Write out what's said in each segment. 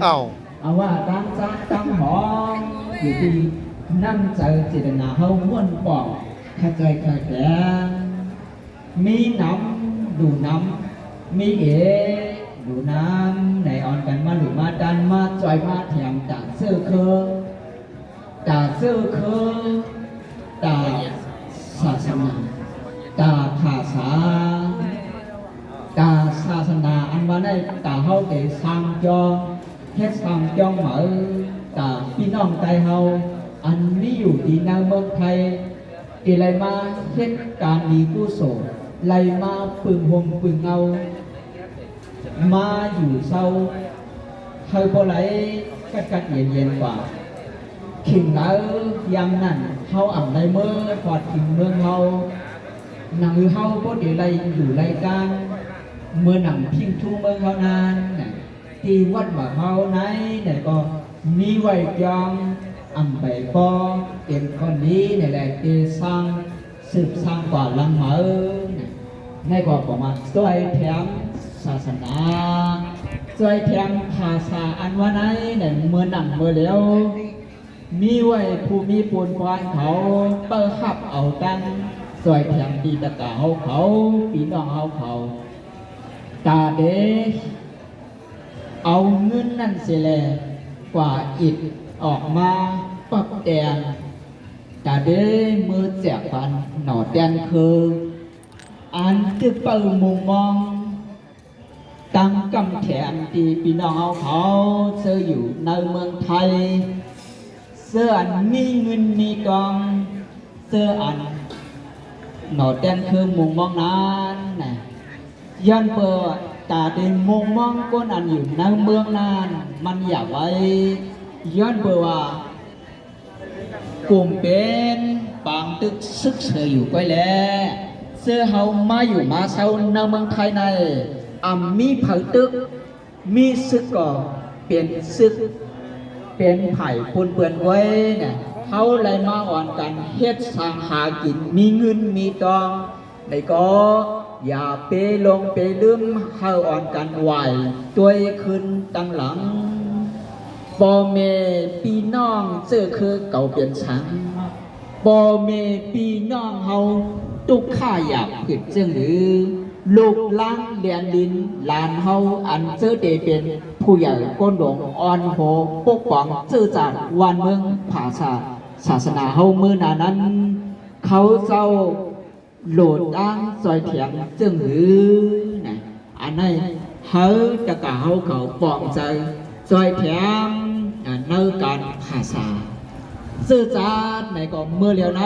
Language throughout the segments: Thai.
เอาว่าตั้งจักตั้งหองอยู่ที่นั่งใจจิตนาเฮาม้วนปอกข้าใจข้าแก่มีน้ำดูน้ำมีดูน้ำในอ่อนกันมาหรือมาดันมาจอยมาแถมจากเสื้อคือจากเสื้อคือจากศาสนาจากภาษาจากศาสนาอันว่าได้จากเฮาเกสร้างจองเฮ็ดสร้างจองเหมือจากพี่น้องใจเฮาอันนี้อยู่ที่ในเมืองไทยที่ไรมาเฮ็ดการดีกุศลไรมาปึงหงปึงเงามาอยู่เศร้าเฮาบ่ไหลกัดเย็นกว่าขิงแล้วยังนั่นเฮาอ่ำในเมื่อพอดขิงเมืองเฮาหนังเฮาบ่ได้ไรอยู่ไรกันเมื่อหนังพิงทุ่งเมืองเฮานานที่วัดบ่าเฮาไหนเนี่ยก็มีไว้จองอ่ำไปปอเป็นคนนี้นี่แหละที่สร้างสืบสร้างกว่าลังเหมือในก็ประมาณช่วยแถมศาสนาช่วยแถมภาษาอันว่าไหนเนี่ยเมื่อหนังเมื่อเลี้ยวมีไว้ผู้มีปูนควานเขาเปิดขับเอาตั้งช่วยแถมปีตะกาเขาปีน้องเขาตาเดเอาเงินนั่นเสียแลกว่าอิฐออกมาปรับแต่งตาเดมือแจกฟันหนอแดนคืออันที่เปิดมุมมองตั้งกำแขนที่พี่น้องเขาเสื้ออยู่ในเมืองไทยเสื้ออันมีเงินมีกองเสื้ออันหนอแดนคือมุมมองนั้นนะย้อนเปิดตาเดินมุมมองก้นอันอยู่ในเมืองนั้นมันอยากไว้ย้อนเปิดว่ากลุ่มเป็นปางตึกซึกเสืออยู่ก้อยแล้วเสื้อเฮามาอยู่มาเศร้าในเมืองไทยในมีเผาตึกมีซึกก่อเปลี่ยนซึกเป็นไผ่ปนเปื้อนไว้เนี่ยเขาเลยมาอ่อนกันเฮ็ดสร้างหากินมีเงินมีทองในก็อย่าไปลงไปลืมเขาอ่อนกันไหวตัวขึ้นตั้งหลังบ่เมพี่น้องเสื้อคือเก่าเปลี่ยนฉันบ่เมพี่น้องเฮาตุกข้าอยากผิดจึงหรือลูกล้างเลียนดินลานเฮาอันเสื้อเดเป็นผู้ใหญ่ก้นหลงอ่อนโหปกป้องเสื้อจากวันเมืองภาษาศาสนาเฮามือนานั้นเขาเจ้าโหลดอ้างซอยเถียงจึงหรือนะอันนี้เฮาจะกล่าวเขาปองใจซอยเถียงในการภาษาสื่อจาดในก็เมื่อเลียวไหน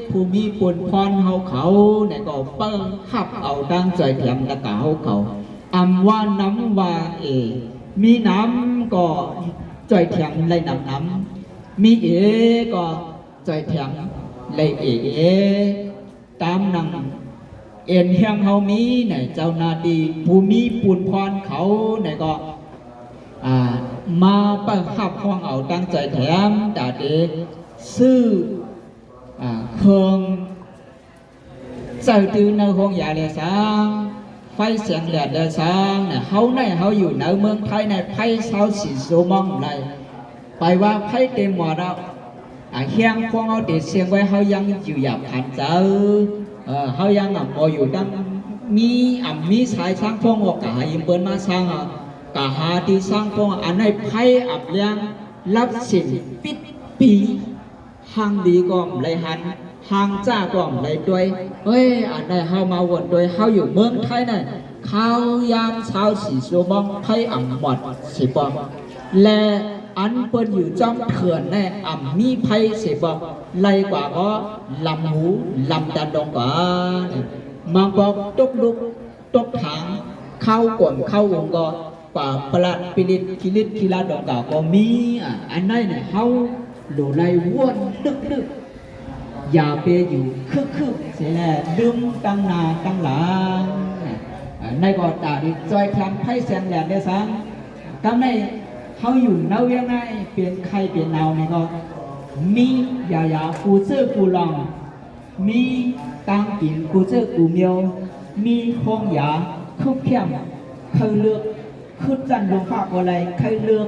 ผู้มีปุนพรเขาในก็เปิ้งขับเอาดังใจเถียมตะกาเขาว่าน้ำว่ามีน้ำก็ใจเถียมเลยน้ำมีก็ใจเถียมเลยตามนังเอ็นเฮียงเฮามีในเจ้านาดีผู้มีปุนพรเขาในก็มาประคับห้องเอาตั้งใจแถมแต่เด็กซื้อเครื่องใส่ตื้อในห้องยาเลยสังไฟเสียงแดดเลยสังเนี่ยเขาอยู่ในเมืองไทยในไพ่เสาสีโซมองเลยไปว่าไพ่เต็มหมดแล้วเฮียงพวกเขาเด็ดเสียงไว้เขายังอยู่หยาบขันเจอเขายังพออยู่ดังมีสายสร้างพวกออกกายิมเปิ้ลมาสร้างกะหาที่สร้างพวกอันในไพ่อับเลี้ยงรับสิ่งปิดปีห่างดีก่อมเลยหันห่างจ้าก่อมเลยด้วยอันในเฮามาวนด้วยเฮาอยู่เมืองไทยนั่นข้าวยามเช้าสีโซมองไพ่อ่ำหมดสิบองและอันเปิ้นอยู่จ้องเถื่อนแน่มีไพ่สิบองไล่กว่าก็ลำหูลำดันดงกว่ามาบอกตกลุกตกถังเข้ากวนเข้าวงก็ป่าประหลัดปิลิตคิลาดองกาก็มีอันนั้นเนี่ยเขาหลุดไล่วนดึกอย่าไปอยู่คึกเสียแล้วดึงตั้งหน้าตั้งหลังในก็ตาดิจอยคลำไพ่เสียงแหลมได้ซ้ำก็ในเขาอยู่เนาเวียงไงเปลี่ยนใครเปลี่ยนเนาเนี่ยก็มียากูเซอร์กูลองมีตังกินกูเจอกูเมียวมีห้องยาคุกเข้มเคยเลือกคือจันดวงภาคอะไรเคยเลือก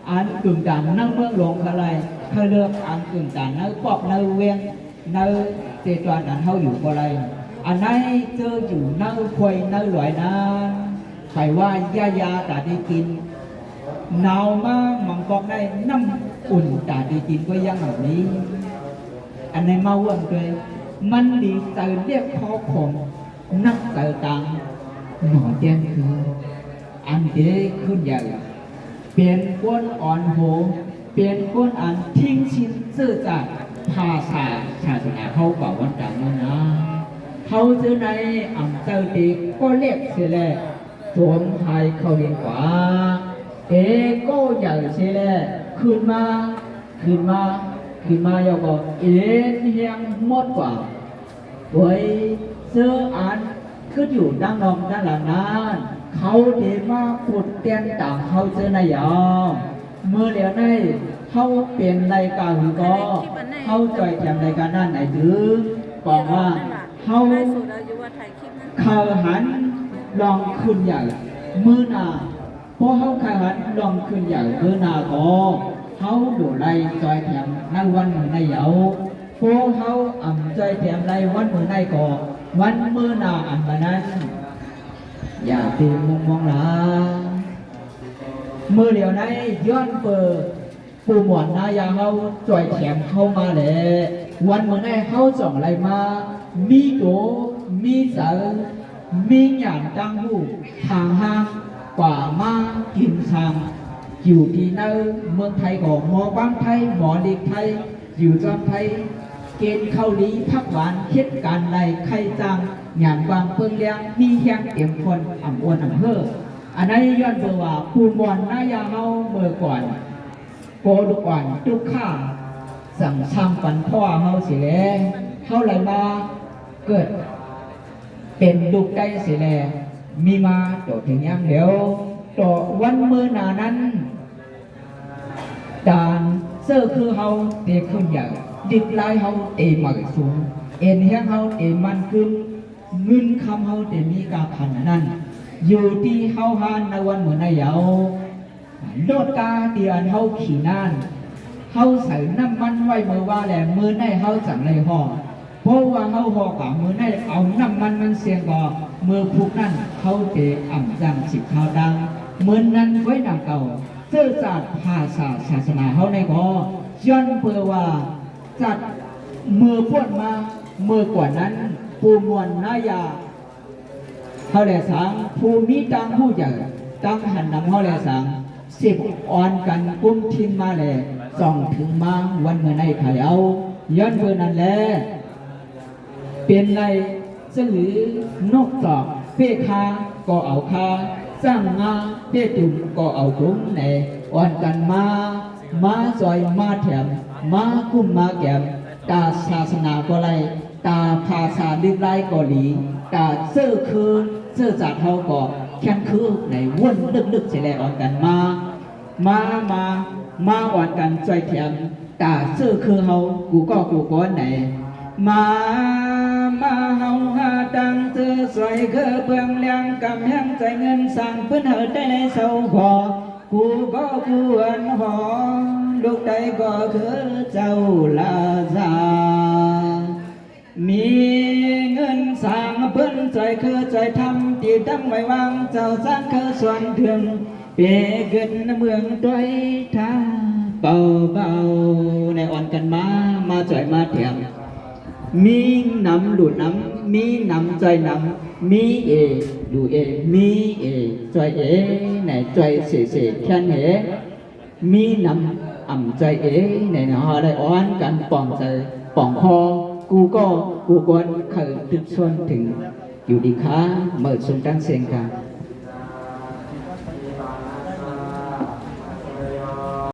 อันกึ่งด่านนั่งเมืองหลวงอะไรเขาเลือกอันกึ่งด่านนั่งปอกนั่งเวียงนั่งเจตวันนั้นเขาอยู่อะไรอันไหนเจออยู่นั่งควยนั่งหลอยนั้นใครว่ายาแต่ได้กินหนาวมากมังกรได้น้ำอุ่นแต่ได้กินก็ยังแบบนี้ อันในมาวันเลยมันดีใจเรียกพ่อของนักเต่ต่างหมอแดงคืออันเดียขึ้นใหญ่เปลี่ยนคนอ่อนโหเปลี่ยนคนอันทิ้งชิ้นซื่อจากภาษาศาสนาเขาบอกวันจันทร์นะเขาเจอในอ่ำเจ้าตีก็เรียกเสียแหละสวมไทยเขาเรียนกว่าก็ใหญ่เสียแหละขึ้นมาอย่าบอกเฮียงหมดกว่าโดยเสื้ออันก็อยู่ด้านนอกด้านหลังนั้นเขาเดมาขุดเตียนต่างเขาเจอนายองเมื่อเดี๋ยวนี้เขาเปลี่ยนรายการหรือก็เขาจ่อยแถมรายการด้านไหนถึงบอกว่าเขาหันลองขึ้นใหญ่มือหนาเพราะเขาหันลองขึ้นใหญ่มือหนาก็เขาดูไล่จอยแถมในวันมือในเหยาพวกเขาอ่ำจอยแถมไล่วันมือในก่อวันมือหนาอ่ำมานั้นอย่าตีมุมมองหลามือเดียวในย้อนเปิดปูหมวนนายาเขาจอยแถมเข้ามาเลยวันมือในเขาส่งอะไรมามีโดมีเสือมีหยาดดังหูทางห้างกว่ามากินทางอยู่ที่ในเมืองไทยของหมอบางไทยหมอเด็กไทยอยู่จอมไทยเกณฑ์เข้าลีพักหวานเฮ็ดการใดไข่จังหยาดวางเปิงเลี้ยงมีแห้งเต็มคนอ่ำอ้วนอ่ำเฮ่ออันนั้นย้อนเบอร์ว่าภูมิวันนายาเฮาเมื่อก่อนโกดุก่อนทุกข้าสั่งช่างฝันพ่อเฮาสิแลเฮาไหลมาเกิดเป็นลูกได้สิแลมีมาโตถึงยังเดียวต่อวันมือหนานั้นด่านเสื้อคือเฮาเตะขึ้นใหญ่ดิบลายเฮาเตะใหม่สูงเอ็นแห้งเฮาเตะมันขึ้นเงินคำเฮาเตะมีกาพันนั้นอยู่ที่เฮาหานในวันเหมือนในเหยาโดดกาเตียนเฮาขี่น่านเฮาใส่น้ำมันไว้มือว่าแหละมือในเฮาจังในห่อเพราะว่าเฮาห่อกับมือในเอาน้ำมันเสียงก่อมือผูกนั่นเขาเตะอ่ำจังสิบข้าวดังเหมือนนั้นไว้ดังเก่าเสื้อจัดภาษาศาสนาเขาในก่อย้อนเพื่อว่าจัดมือพวดมาเมื่อกว่านั้นปูมวลนายาเขาแหล่สังภูมิตังผู้ใหญ่ตั้งหันนำเขาแหล่สังสิบอ่อนกันกุ้มทิ้งมาแหล่ส่องถึงมาวันเมื่อในไข่เอาย้อนเพื่อนั้นแหละเป็นในสลือนกตอกเป้คาก็เอาคาสร้างงาเป้ตุ่มก็เอาตุ้มแหน่อ่อนกันมาซอยมาแถมมาคุ้มมาแก้มตาศาสนาก็ไรตาภาษาดิบไรก็หลีตาเสื้อคือเสื้อจากเขาก็แค่คือในวนลึกๆเสียแล้วอ่อนกันมาอ่อนกันจอยแถมตาเสื้อคือเขากูก้อนไหนมาเฮาหาดังเธอสวยเคือเบื้องเลี้ยงกำแหงใจเงินสั่งเพื่อนเฮอได้ในเสาขอกูก็ควรหอลูกใดก็คือเจ้าลาซามีเงินสั่งเพื่อนใจคือใจทำตีตั้งไว้วางเจ้าสร้างคือส่วนถึงเปเกินเมืองด้วยท่าเบาในอ่อนกันมาจ่อยมาแถมมีน้ำดูดน้ำมีน้ำใจน้ำมีดูมีใจไหนใจเสียแค่ไหนมีน้ำอ่ำใจไหนเนาะได้อ้อนกันป่องใจป่องคอกูกวนเคยตึกชวนถึงอยู่ดีค้าเมื่อชมตั้งเสียงกัน